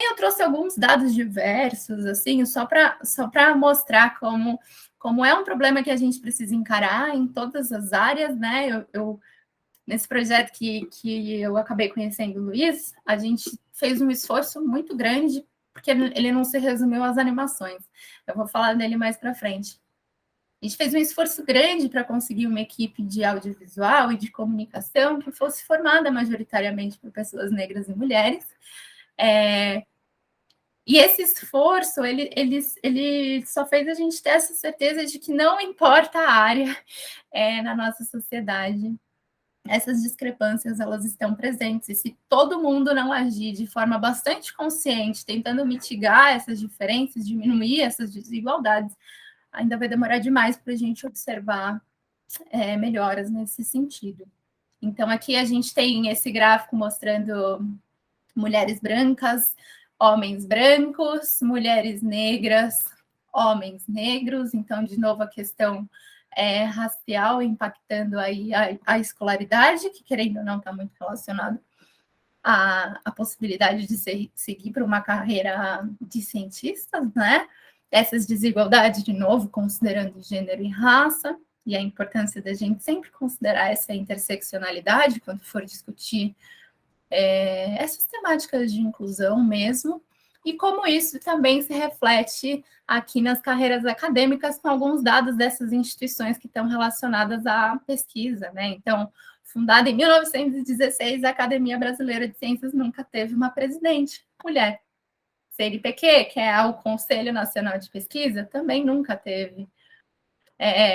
eu trouxe alguns dados diversos, assim, só para mostrar como é um problema que a gente precisa encarar em todas as áreas, né? Nesse projeto que eu acabei conhecendo o Luiz, a gente fez um esforço muito grande, porque ele não se resumiu às animações. Eu vou falar dele mais para frente. A gente fez um esforço grande para conseguir uma equipe de audiovisual e de comunicação que fosse formada majoritariamente por pessoas negras e mulheres. E esse esforço, ele só fez a gente ter essa certeza de que não importa a área na nossa sociedade, essas discrepâncias elas estão presentes. E se todo mundo não agir de forma bastante consciente, tentando mitigar essas diferenças, diminuir essas desigualdades, ainda vai demorar demais para a gente observar melhoras nesse sentido. Então, aqui a gente tem esse gráfico mostrando mulheres brancas, homens brancos, mulheres negras, homens negros. Então, de novo, a questão racial impactando aí a escolaridade, que querendo ou não está muito relacionado à possibilidade de seguir para uma carreira de cientistas, né? Essas desigualdades, de novo, considerando gênero e raça, e a importância da gente sempre considerar essa interseccionalidade quando for discutir essas temáticas de inclusão mesmo, e como isso também se reflete aqui nas carreiras acadêmicas com alguns dados dessas instituições que estão relacionadas à pesquisa, né? Então, fundada em 1916, a Academia Brasileira de Ciências nunca teve uma presidente mulher. CNPq, que é o Conselho Nacional de Pesquisa, também nunca teve.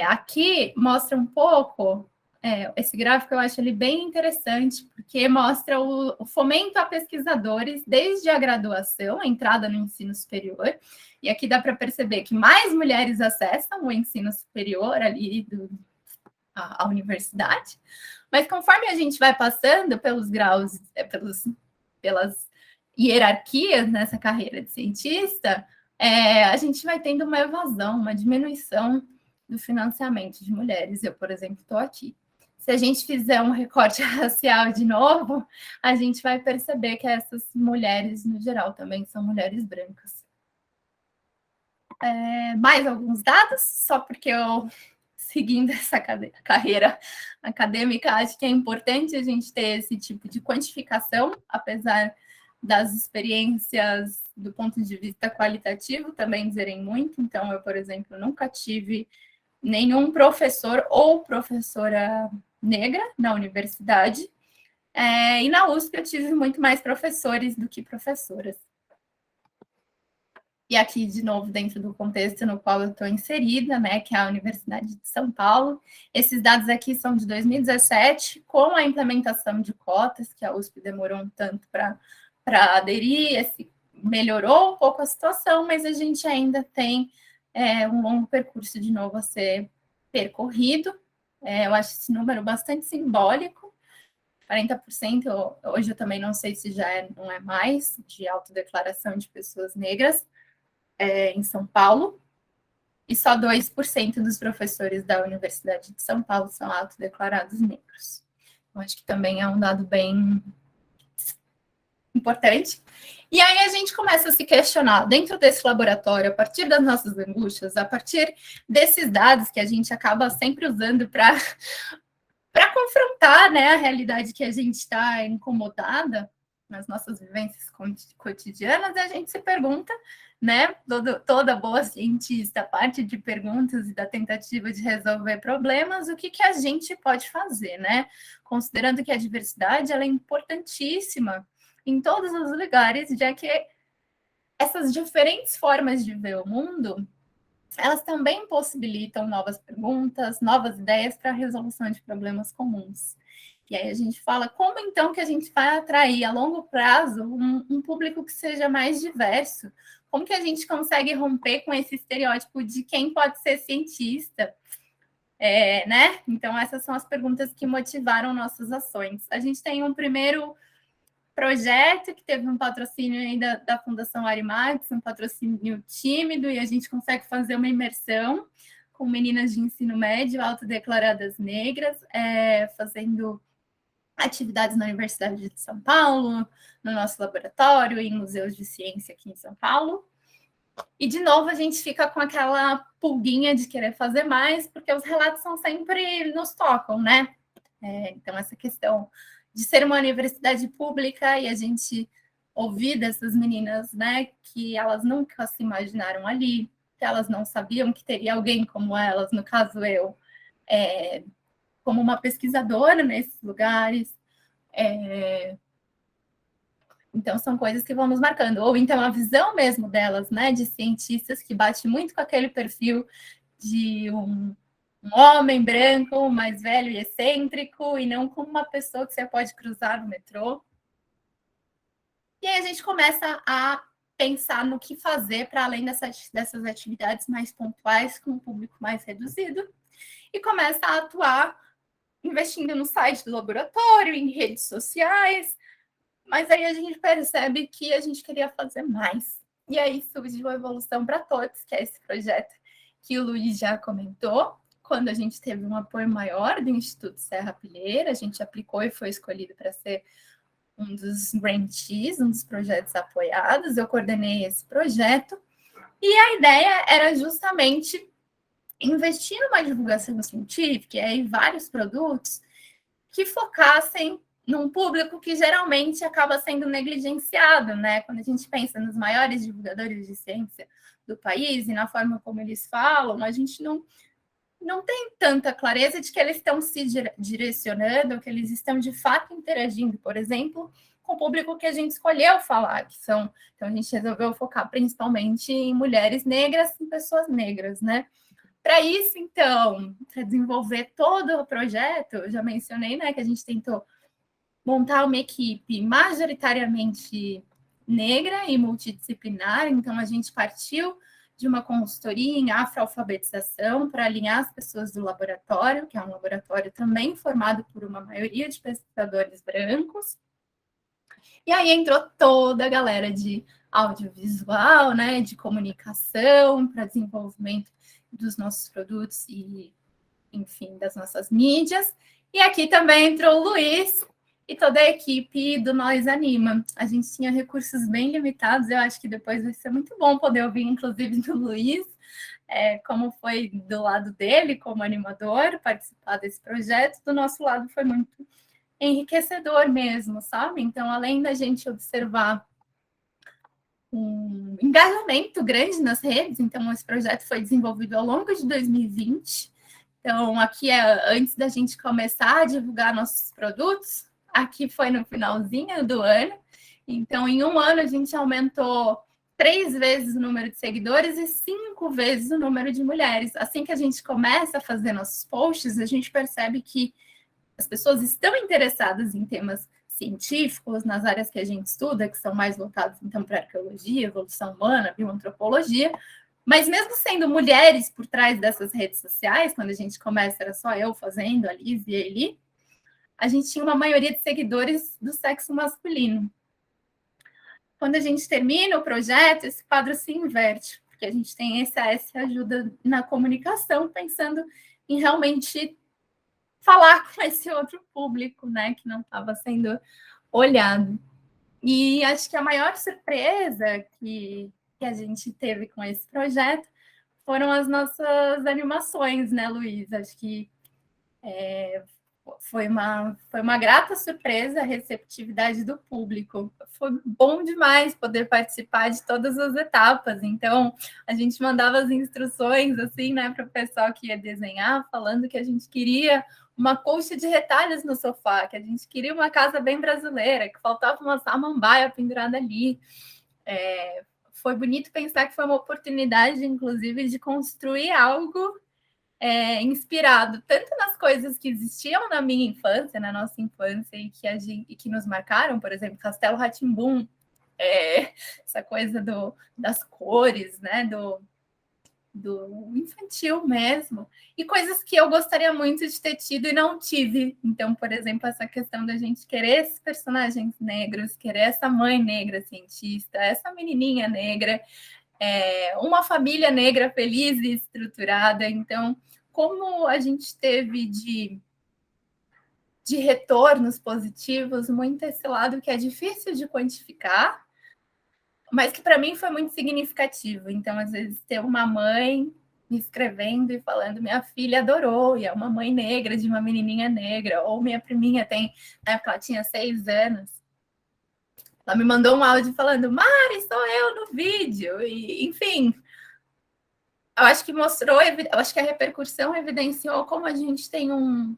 Aqui mostra um pouco esse gráfico, eu acho ele bem interessante, porque mostra o fomento a pesquisadores desde a graduação, a entrada no ensino superior, e aqui dá para perceber que mais mulheres acessam o ensino superior ali a universidade, mas conforme a gente vai passando pelos graus, pelas hierarquias nessa carreira de cientista, a gente vai tendo uma evasão, uma diminuição do financiamento de mulheres. Eu, por exemplo, estou aqui. Se a gente fizer um recorte racial de novo, a gente vai perceber que essas mulheres, no geral, também são mulheres brancas. Mais alguns dados, só porque eu, seguindo essa carreira acadêmica, acho que é importante a gente ter esse tipo de quantificação, apesar das experiências do ponto de vista qualitativo também dizerem muito. Então, eu, por exemplo, nunca tive nenhum professor ou professora negra na universidade, e na USP eu tive muito mais professores do que professoras. E aqui, de novo, dentro do contexto no qual eu estou inserida, né, que é a Universidade de São Paulo. Esses dados aqui são de 2017, com a implementação de cotas, que a USP demorou um tanto para aderir, melhorou um pouco a situação, mas a gente ainda tem um longo percurso de novo a ser percorrido. Eu acho esse número bastante simbólico. 40%, hoje eu também não sei se já não é mais, de autodeclaração de pessoas negras em São Paulo, e só 2% dos professores da Universidade de São Paulo são autodeclarados negros. Eu acho que também é um dado bem importante. E aí a gente começa a se questionar dentro desse laboratório, a partir das nossas angústias, a partir desses dados que a gente acaba sempre usando para confrontar, né, a realidade que a gente está incomodada nas nossas vivências cotidianas, a gente se pergunta, né, toda boa cientista parte de perguntas e da tentativa de resolver problemas, o que a gente pode fazer, né, considerando que a diversidade ela é importantíssima em todos os lugares, já que essas diferentes formas de ver o mundo, elas também possibilitam novas perguntas, novas ideias para a resolução de problemas comuns. E aí a gente fala como então que a gente vai atrair a longo prazo um público que seja mais diverso? Como que a gente consegue romper com esse estereótipo de quem pode ser cientista? Né? Então, essas são as perguntas que motivaram nossas ações. A gente tem um primeiro projeto que teve um patrocínio aí da Fundação Arimax, um patrocínio tímido, e a gente consegue fazer uma imersão com meninas de ensino médio autodeclaradas negras, fazendo atividades na Universidade de São Paulo, no nosso laboratório, em museus de ciência aqui em São Paulo. E, de novo, a gente fica com aquela pulguinha de querer fazer mais, porque os relatos são sempre nos tocam, né? Então, essa questão de ser uma universidade pública e a gente ouvir dessas meninas, né, que elas nunca se imaginaram ali, que elas não sabiam que teria alguém como elas, no caso eu, como uma pesquisadora nesses lugares. Então, são coisas que vão nos marcando. Ou então a visão mesmo delas, né, de cientistas, que bate muito com aquele perfil de um homem branco, mais velho e excêntrico, e não como uma pessoa que você pode cruzar no metrô. E aí a gente começa a pensar no que fazer para além dessas atividades mais pontuais, com um público mais reduzido, e começa a atuar investindo no site do laboratório, em redes sociais, mas aí a gente percebe que a gente queria fazer mais. E aí surgiu a Evolução para Todos, que é esse projeto que o Luiz já comentou, quando a gente teve um apoio maior do Instituto Serra Pilheira, a gente aplicou e foi escolhido para ser um dos grantees, um dos projetos apoiados, eu coordenei esse projeto, e a ideia era justamente investir numa divulgação científica, e aí vários produtos que focassem num público que geralmente acaba sendo negligenciado, né? Quando a gente pensa nos maiores divulgadores de ciência do país e na forma como eles falam, a gente não tem tanta clareza de que eles estão se direcionando, que eles estão de fato interagindo, por exemplo, com o público que a gente escolheu falar, que são. Então, a gente resolveu focar principalmente em mulheres negras e pessoas negras, né? Para isso, então, para desenvolver todo o projeto, eu já mencionei, né, que a gente tentou montar uma equipe majoritariamente negra e multidisciplinar, então a gente partiu de uma consultoria em afroalfabetização para alinhar as pessoas do laboratório, que é um laboratório também formado por uma maioria de pesquisadores brancos. E aí entrou toda a galera de audiovisual, né, de comunicação, para desenvolvimento dos nossos produtos e, enfim, das nossas mídias. E aqui também entrou o Luiz e toda a equipe do Nós Anima. A gente tinha recursos bem limitados, eu acho que depois vai ser muito bom poder ouvir, inclusive, do Luiz, como foi do lado dele, como animador, participar desse projeto. Do nosso lado foi muito enriquecedor mesmo, sabe? Então, além da gente observar um engajamento grande nas redes, então esse projeto foi desenvolvido ao longo de 2020. Então, aqui é antes da gente começar a divulgar nossos produtos, aqui foi no finalzinho do ano. Então, em um ano, a gente aumentou 3 vezes o número de seguidores e 5 vezes o número de mulheres. Assim que a gente começa a fazer nossos posts, a gente percebe que as pessoas estão interessadas em temas científicos, nas áreas que a gente estuda, que são mais voltadas, então, para arqueologia, evolução humana, bioantropologia, mas mesmo sendo mulheres por trás dessas redes sociais, quando a gente começa, era só eu fazendo, a Liz e a Eli, a gente tinha uma maioria de seguidores do sexo masculino. Quando a gente termina o projeto, esse quadro se inverte, porque a gente tem essa ajuda na comunicação, pensando em realmente falar com esse outro público, né, que não estava sendo olhado. E acho que a maior surpresa que a gente teve com esse projeto foram as nossas animações, né, Luiz? Acho que foi uma grata surpresa a receptividade do público. Foi bom demais poder participar de todas as etapas. Então, a gente mandava as instruções assim, né, para o pessoal que ia desenhar, falando que a gente queria uma colcha de retalhos no sofá, que a gente queria uma casa bem brasileira, que faltava uma samambaia pendurada ali. Foi bonito pensar que foi uma oportunidade, inclusive, de construir algo inspirado tanto nas coisas que existiam na minha infância, na nossa infância, e que nos marcaram, por exemplo, Castelo Rá-Tim-Bum, essa coisa das cores, né, do infantil mesmo, e coisas que eu gostaria muito de ter tido e não tive. Então, por exemplo, essa questão da gente querer esses personagens negros, querer essa mãe negra cientista, essa menininha negra, uma família negra feliz e estruturada. Então, como a gente teve de de retornos positivos, muito esse lado que é difícil de quantificar, mas que para mim foi muito significativo. Então, às vezes, ter uma mãe me escrevendo e falando: minha filha adorou, e é uma mãe negra de uma menininha negra, ou minha priminha tem, na época ela tinha 6 anos, ela me mandou um áudio falando: Mari, sou eu no vídeo, e enfim, eu acho que mostrou, eu acho que a repercussão evidenciou como a gente tem um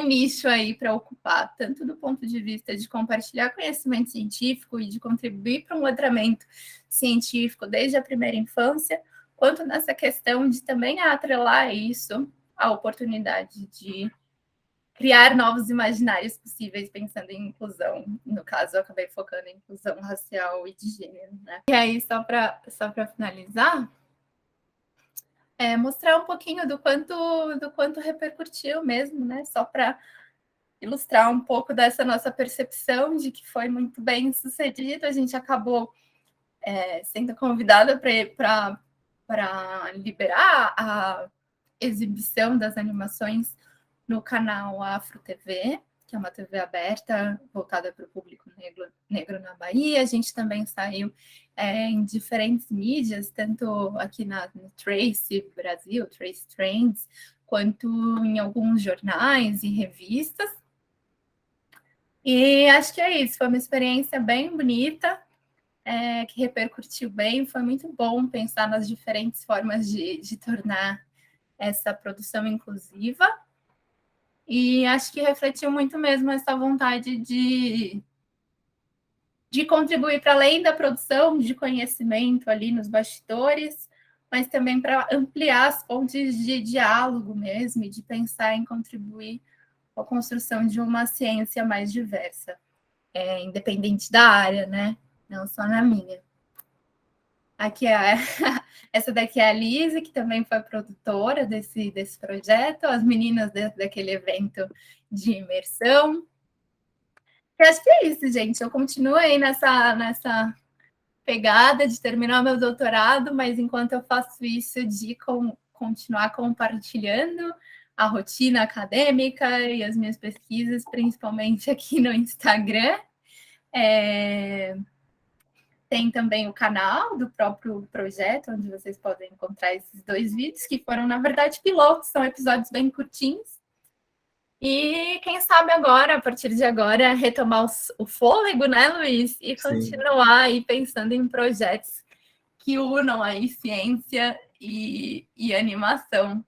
nicho aí para ocupar, tanto do ponto de vista de compartilhar conhecimento científico e de contribuir para um letramento científico desde a primeira infância, quanto nessa questão de também atrelar isso à oportunidade de criar novos imaginários possíveis pensando em inclusão. No caso, eu acabei focando em inclusão racial e de gênero, né? E aí, só para finalizar, mostrar um pouquinho do quanto repercutiu mesmo, né? Só para ilustrar um pouco dessa nossa percepção de que foi muito bem sucedido. A gente acabou sendo convidada para liberar a exibição das animações no canal Afro TV, que é uma TV aberta voltada para o público negro na Bahia. A gente também saiu em diferentes mídias, tanto aqui no Trace Brasil, Trace Trends, quanto em alguns jornais e revistas. E acho que é isso, foi uma experiência bem bonita, que repercutiu bem, foi muito bom pensar nas diferentes formas de tornar essa produção inclusiva. E acho que refletiu muito mesmo essa vontade de contribuir para além da produção de conhecimento ali nos bastidores, mas também para ampliar as fontes de diálogo mesmo e de pensar em contribuir com a construção de uma ciência mais diversa, independente da área, né? Não só na minha. Aqui essa daqui é a Lise, que também foi produtora desse projeto, as meninas daquele evento de imersão. Eu acho que é isso, gente. Eu continuo aí nessa pegada de terminar meu doutorado, mas enquanto eu faço isso, de continuar compartilhando a rotina acadêmica e as minhas pesquisas, principalmente aqui no Instagram. Tem também o canal do próprio projeto, onde vocês podem encontrar esses 2 vídeos, que foram, na verdade, pilotos, são episódios bem curtinhos. E quem sabe agora, a partir de agora, retomar o fôlego, né, Luiz? E continuar aí pensando em projetos que unam aí ciência e animação.